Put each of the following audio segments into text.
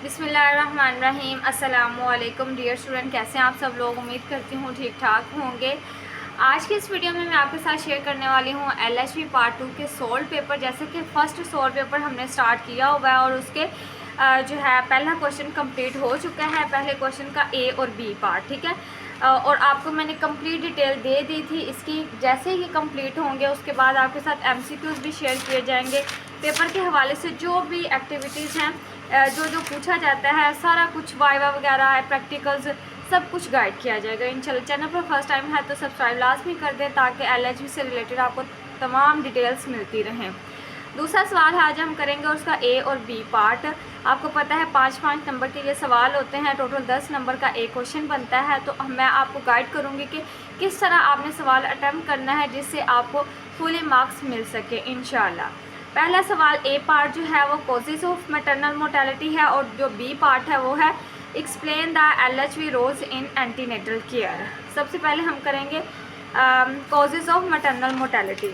बिस्मिल्लाहिर्रहमानिर्रहीम। अस्सलामुअलैकुम dear student, कैसे हैं आप सब लोग। उम्मीद करती हूँ ठीक ठाक होंगे। आज के इस वीडियो में मैं आपके साथ शेयर करने वाली हूँ एलएचबी पार्ट 2 के सोल्व पेपर। जैसे कि फ़र्स्ट सोल्व पेपर हमने स्टार्ट किया हुआ है और उसके जो है पहला क्वेश्चन कंप्लीट हो चुका है। पहले क्वेश्चन का ए और बी पार्ट, ठीक है। और आपको मैंने कंप्लीट डिटेल दे दी थी इसकी। जैसे ही कंप्लीट होंगे उसके बाद आपके साथ एमसीक्यूज़ भी शेयर किए जाएंगे। पेपर के हवाले से जो भी एक्टिविटीज़ हैं, जो जो पूछा जाता है, सारा कुछ वाइवा वगैरह है, प्रैक्टिकल्स, सब कुछ गाइड किया जाएगा इंशाल्लाह। चैनल पर फर्स्ट टाइम है तो सब्सक्राइब लाजमी कर दें ताकि एलएचबी से रिलेटेड आपको तमाम डिटेल्स मिलती रहें। दूसरा सवाल आज हम करेंगे उसका ए और बी पार्ट। आपको पता है 5-5 नंबर के ये सवाल होते हैं, टोटल 10 नंबर का एक क्वेश्चन बनता है। तो मैं आपको गाइड करूँगी कि किस तरह आपने सवाल अटैम्प्ट करना है जिससे आपको फुली मार्क्स मिल सके इंशाल्लाह। पहला सवाल ए पार्ट जो है वो कॉजेज़ ऑफ मैटरनल मोर्टेलिटी है और जो बी पार्ट है वो है explain the LHB roles in antenatal care. सबसे पहले हम करेंगे कॉजेज़ ऑफ मैटरनल मोर्टेलिटी।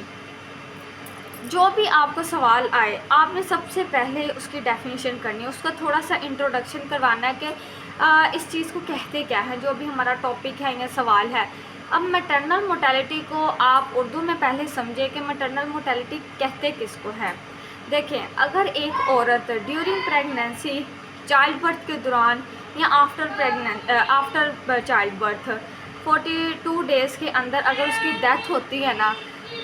जो भी आपको सवाल आए आपने सबसे पहले उसकी डेफिनेशन करनी है, उसका थोड़ा सा इंट्रोडक्शन करवाना है कि इस चीज़ को कहते क्या है, जो भी हमारा टॉपिक है या सवाल है। अब मैटरनल मोर्टेलिटी को आप उर्दू में पहले समझे कि मैटरनल मोर्टेलिटी कहते किसको है। देखें, अगर एक औरत ड्यूरिंग प्रेगनेंसी, चाइल्ड बर्थ के दौरान या आफ्टर चाइल्ड बर्थ 42 डेज़ के अंदर अगर उसकी डेथ होती है ना,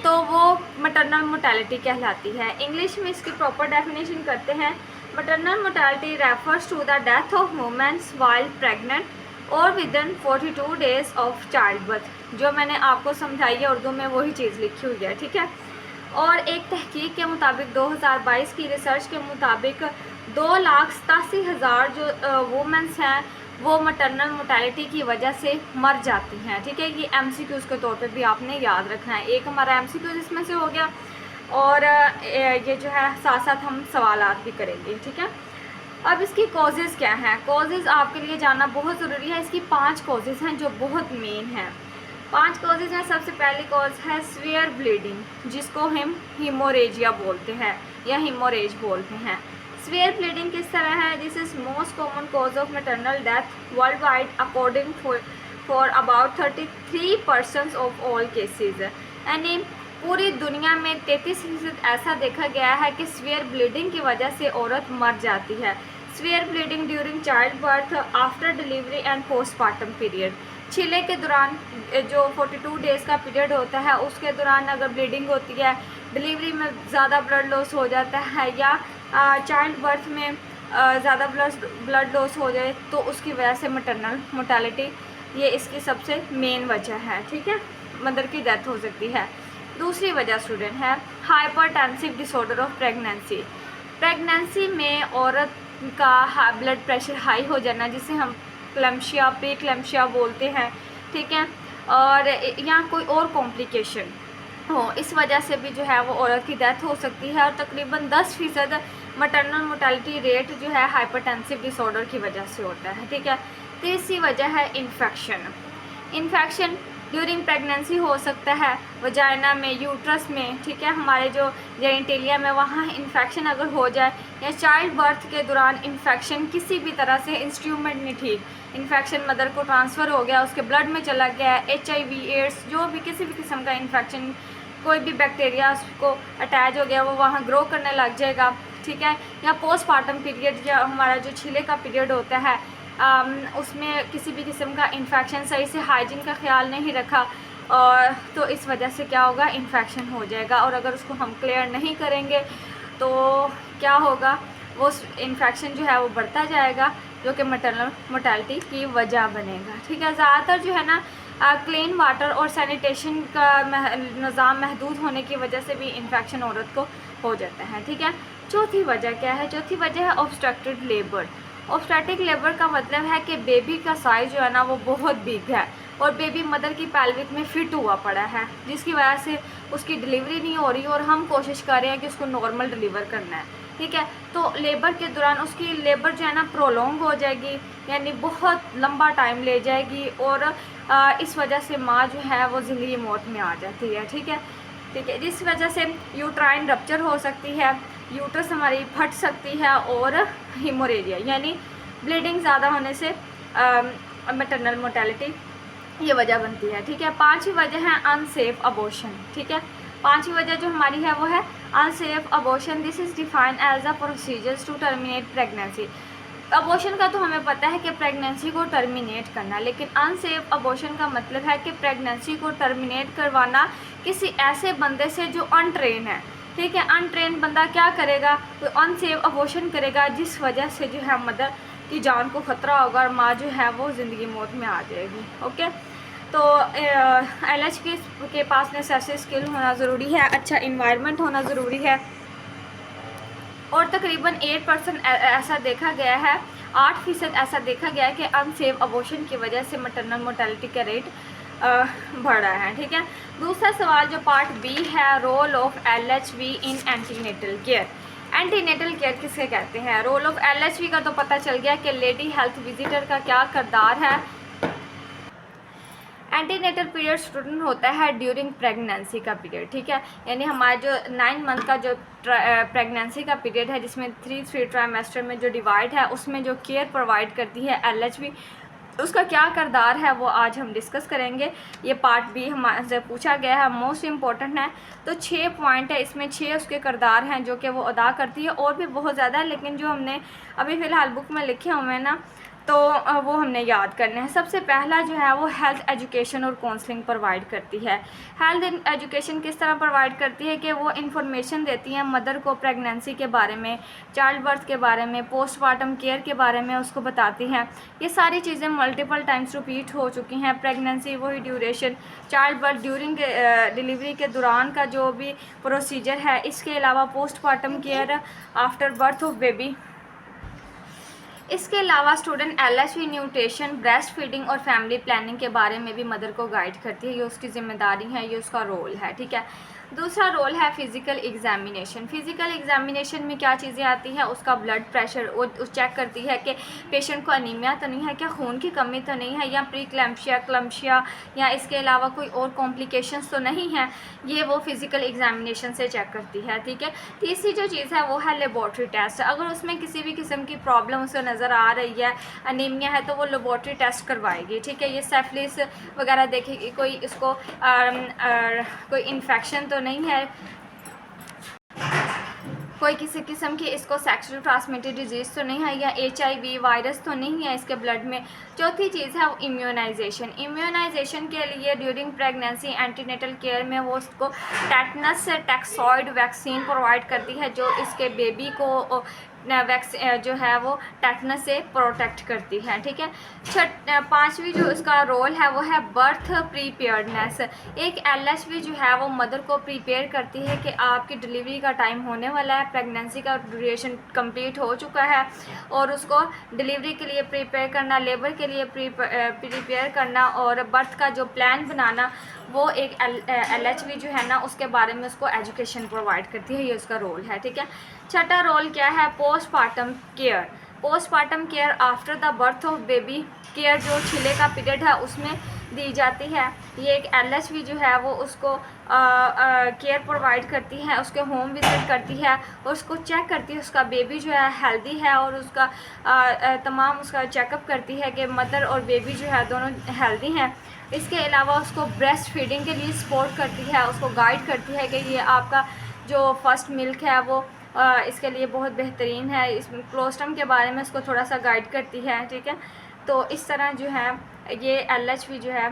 तो वो मैटरनल मोर्टेलिटी कहलाती है। इंग्लिश में इसकी प्रॉपर डेफिनेशन करते हैं, maternal mortality refers to the death of womens while pregnant और within 42 days of child birth. जो मैंने आपको समझाई है उर्दू में वही चीज़ लिखी हुई है, ठीक है। और एक तहकीक के मुताबिक 2022 की रिसर्च के मुताबिक 2,87,000 जो वुमेन्स हैं वो मैटरनल मोर्टेलिटी की वजह से मर जाती हैं, ठीक है। ये एमसीक्यूज़ के तौर पे भी आपने याद रखना है। एक हमारा एमसीक्यूज़ इसमें से हो गया और ये जो है साथ साथ हम सवालात भी करेंगे, ठीक है। अब इसकी कॉजेज़ क्या हैं। कॉजेज़ आपके लिए जानना बहुत ज़रूरी है। इसकी 5 कॉजेज़ हैं जो बहुत मेन हैं। 5 कॉजेज़ हैं। सबसे पहली कॉज है स्वेयर ब्लीडिंग, जिसको हम हीमोरेजिया बोलते हैं या हीमोरेज बोलते हैं। स्वेयर ब्लीडिंग किस तरह है। This is most common cause of maternal death world wide according for about 33% of all cases. यानी पूरी दुनिया में 33% ऐसा देखा गया है कि स्वेयर ब्लीडिंग की वजह से औरत मर जाती है। Swear bleeding during child birth, after delivery and postmortem period. छीले के दौरान जो 42 डेज़ का पीरियड होता है उसके दौरान अगर ब्लीडिंग होती है, डिलीवरी में ज़्यादा ब्लड लॉस हो जाता है या चाइल्ड बर्थ में ज़्यादा ब्लड लॉस हो जाए तो उसकी वजह से मैटरनल मोर्टेलिटी, ये इसकी सबसे मेन वजह है, ठीक है। मदर की डेथ हो सकती है। दूसरी वजह स्टूडेंट है hypertensive disorder of pregnancy. Pregnancy में औरत का ब्लड प्रेशर हाई हो जाना, जिसे हम क्लैम्शिया, प्री क्लैम्शिया बोलते हैं, ठीक है। और या कोई और कॉम्प्लिकेशन हो, इस वजह से भी जो है वो औरत की डेथ हो सकती है। और तकरीबन 10% मैटरनल मोर्टेलिटी रेट जो है हाइपरटेंसिव डिसऑर्डर की वजह से होता है, ठीक है। तीसरी वजह है इन्फेक्शन। इन्फेक्शन ड्यूरिंग प्रेगनेंसी हो सकता है वजाइना में, यूट्रस में, ठीक है, हमारे जो जेनिटेलिया में, वहाँ इन्फेक्शन अगर हो जाए या चाइल्ड बर्थ के दौरान इन्फेक्शन किसी भी तरह से, इंस्ट्रूमेंट नहीं ठीक, इन्फेक्शन मदर को ट्रांसफ़र हो गया, उसके ब्लड में चला गया, HIV, एड्स, जो भी किसी भी किस्म का इन्फेक्शन, कोई भी बैक्टीरिया उसको अटैच हो गया, वो वहाँ ग्रो करने लग जाएगा, ठीक है। या पोस्टमार्टम पीरियड, या हमारा जो छीले का पीरियड होता है उसमें किसी भी किस्म का इन्फेक्शन, सही से हाइजीन का ख्याल नहीं रखा और तो इस वजह से क्या होगा, इन्फेक्शन हो जाएगा। और अगर उसको हम क्लियर नहीं करेंगे तो क्या होगा, वो इन्फेक्शन जो है वो बढ़ता जाएगा, जो कि मैटरनल मोर्टेलिटी की वजह बनेगा, ठीक है। ज़्यादातर जो है ना क्लीन वाटर और सैनिटेशन का निज़ाम महदूद होने की वजह से भी इन्फेक्शन औरत को हो जाता है, ठीक है। चौथी वजह क्या है। चौथी वजह है ऑब्स्ट्रक्टेड लेबर। ऑब्स्ट्रक्टिव लेबर का मतलब है कि बेबी का साइज़ जो है ना वो बहुत बिग है और बेबी मदर की पैल्विक में फिट हुआ पड़ा है, जिसकी वजह से उसकी डिलीवरी नहीं हो रही और हम कोशिश कर रहे हैं कि उसको नॉर्मल डिलीवर करना है, ठीक है। तो लेबर के दौरान उसकी लेबर जो है ना प्रोलॉन्ग हो जाएगी, यानी बहुत लंबा टाइम ले जाएगी और इस वजह से माँ जो है वो ज़िंदगी मौत में आ जाती है, ठीक है, ठीक है। जिस वजह से यूट्राइन रप्चर हो सकती है, यूट्रस हमारी फट सकती है और हीमोरेजिया यानी ब्लीडिंग ज़्यादा होने से मैटरनल मोर्टेलिटी ये वजह बनती है, ठीक है। पांचवी वजह है अनसेफ अबॉर्शन, ठीक है। पांचवी वजह जो हमारी है वो है unsafe abortion. This is defined as a procedures to terminate pregnancy. Abortion का तो हमें पता है कि प्रेगनेंसी को टर्मिनेट करना, लेकिन अनसेफ अबॉर्शन का मतलब है कि प्रेगनेंसी को टर्मिनेट करवाना किसी ऐसे बंदे से जो अनट्रेन है, ठीक है। अनट्रेन बंदा क्या करेगा, तो अनसेफ अबॉर्शन करेगा, जिस वजह से जो है मदर की जान को ख़तरा होगा और माँ जो है वो ज़िंदगी मौत में आ जाएगी, ओके। तो LH के पास नेसेसरी स्किल होना ज़रूरी है, अच्छा इन्वायरमेंट होना ज़रूरी है, और तकरीबन 8% ऐसा देखा गया है, 8% ऐसा देखा गया है कि अनसेफ अबॉर्शन की वजह से मैटरनल मोर्टेलिटी का रेट बढ़ रहा है, ठीक है। दूसरा सवाल जो पार्ट बी है, role of LHV in antenatal care. Antenatal care किसे कहते हैं? रोल ऑफ LHV का तो पता चल गया कि लेडी हेल्थ विजिटर का क्या किरदार है। एंटीनेटल पीरियड स्टूडेंट होता है ड्यूरिंग प्रेगनेंसी का पीरियड, ठीक है। यानी हमारा जो 9 मंथ का जो प्रेगनेंसी का पीरियड है, जिसमें 3 ट्राइमेस्टर में जो डिवाइड है, उसमें जो केयर प्रोवाइड करती है LHV, उसका क्या किरदार है वो आज हम डिस्कस करेंगे। ये पार्ट बी हमारे पूछा गया है, मोस्ट इम्पॉर्टेंट है। तो 6 पॉइंट है, इसमें 6 उसके किरदार हैं जो कि वो अदा करती है, और भी बहुत ज़्यादा है, लेकिन जो हमने अभी फ़िलहाल बुक में लिखे हुए हैं ना, तो वो हमने याद करने हैं। सबसे पहला जो है वो हेल्थ एजुकेशन और काउंसलिंग प्रोवाइड करती है। हेल्थ एजुकेशन किस तरह प्रोवाइड करती है कि वो इन्फॉर्मेशन देती हैं मदर को प्रेगनेंसी के बारे में, चाइल्ड बर्थ के बारे में, पोस्टमार्टम केयर के बारे में उसको बताती हैं। ये सारी चीज़ें मल्टीपल टाइम्स रिपीट हो चुकी हैं। प्रेगनेंसी वही duration, child birth, during delivery के दौरान का जो भी प्रोसीजर है, इसके अलावा postmortem care after birth of baby. इसके अलावा student LHV nutrition, breast feeding और फैमिली प्लानिंग के बारे में भी मदर को गाइड करती है। ये उसकी ज़िम्मेदारी है, ये उसका रोल है, ठीक है। दूसरा रोल है फ़िज़िकल एग्जामिनेशन। फ़िज़िकल एग्जामिनेशन में क्या चीज़ें आती हैं, उसका ब्लड प्रेशर वो चेक करती है कि पेशेंट को अनीमिया तो नहीं है, क्या खून की कमी तो नहीं है, या प्री क्लैम्शिया या इसके अलावा कोई और कॉम्प्लिकेशंस तो नहीं है। ये वो फ़िज़िकल एग्जामिनेशन से चेक करती है, ठीक है। तीसरी जो चीज़ है वो है लेबॉर्ट्री टेस्ट। अगर उसमें किसी भी किस्म की प्रॉब्लम उसे नज़र आ रही है, अनीमिया है, तो वो लेबॉर्ट्री टेस्ट करवाएगी, ठीक है। ये सेफलिस वगैरह देखेगी, कोई इसको कोई इन्फेक्शन तो नहीं है, कोई किसी किस्म की इसको सेक्सुअल ट्रांसमिटेड डिजीज़ तो नहीं है, या HIV वायरस तो नहीं है इसके ब्लड में। चौथी चीज़ है वो इम्यूनाइजेशन। इम्यूनाइजेशन के लिए ड्यूरिंग प्रेगनेंसी एंटीनेटल केयर में वो उसको टेटनस टैक्सॉइड वैक्सीन प्रोवाइड करती है, जो इसके बेबी को जो है वो टेटनस से प्रोटेक्ट करती है, ठीक है। पांचवी जो इसका रोल है वो है बर्थ प्रीपेयर्डनेस। एक LHV जो है वो मदर को प्रिपेयर करती है कि आपकी डिलीवरी का टाइम होने वाला है, प्रेगनेंसी का ड्यूरेशन कंप्लीट हो चुका है, और उसको डिलीवरी के लिए प्रिपेयर करना, लेबर के लिए प्रिपेयर करना, और बर्थ का जो प्लान बनाना, वो एक LHV जो है ना उसके बारे में उसको एजुकेशन प्रोवाइड करती है। ये उसका रोल है, ठीक है। छठा रोल क्या है, postmortem care. Postmortem care after the birth of baby care, जो छिले का पीरियड है उसमें दी जाती है। ये एक LHV जो है वो उसको केयर प्रोवाइड करती है, उसके होम विजिट करती है, और उसको चेक करती है उसका बेबी जो है हेल्दी है, और उसका तमाम उसका चेकअप करती है कि मदर और बेबी जो है दोनों हेल्दी हैं। इसके अलावा उसको ब्रेस्ट फीडिंग के लिए सपोर्ट करती है, उसको गाइड करती है कि ये आपका जो फर्स्ट मिल्क है वो इसके लिए बहुत बेहतरीन है। इस क्लोस्ट्रम के बारे में उसको थोड़ा सा गाइड करती है, ठीक है। तो इस तरह जो है ये LHV जो है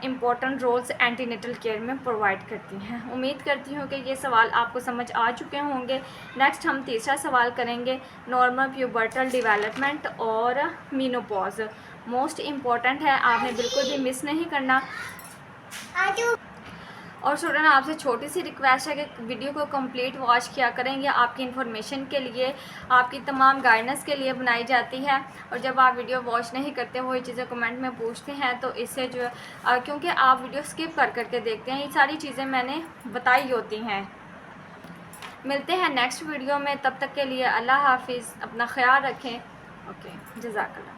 इम्पोर्टेंट रोल्स एंटीनेटल केयर में प्रोवाइड करती हैं। उम्मीद करती हूँ कि ये सवाल आपको समझ आ चुके होंगे। नेक्स्ट हम तीसरा सवाल करेंगे, नॉर्मल प्यूबर्टल डेवलपमेंट और मीनोपॉज। मोस्ट इम्पॉर्टेंट है, आपने बिल्कुल भी मिस नहीं करना। और स्टूडेंट आपसे छोटी सी रिक्वेस्ट है कि वीडियो को कंप्लीट वॉच किया करेंगे, आपकी इन्फॉर्मेशन के लिए, आपकी तमाम गाइडेंस के लिए बनाई जाती है। और जब आप वीडियो वॉच नहीं करते वो ये चीज़ें कमेंट में पूछते हैं, तो इससे जो क्योंकि आप वीडियो स्किप कर करके देखते हैं, ये सारी चीज़ें मैंने बताई होती हैं। मिलते हैं नेक्स्ट वीडियो में, तब तक के लिए अल्लाह हाफिज़, अपना ख्याल रखें। ओके, जज़ाकल्लाह।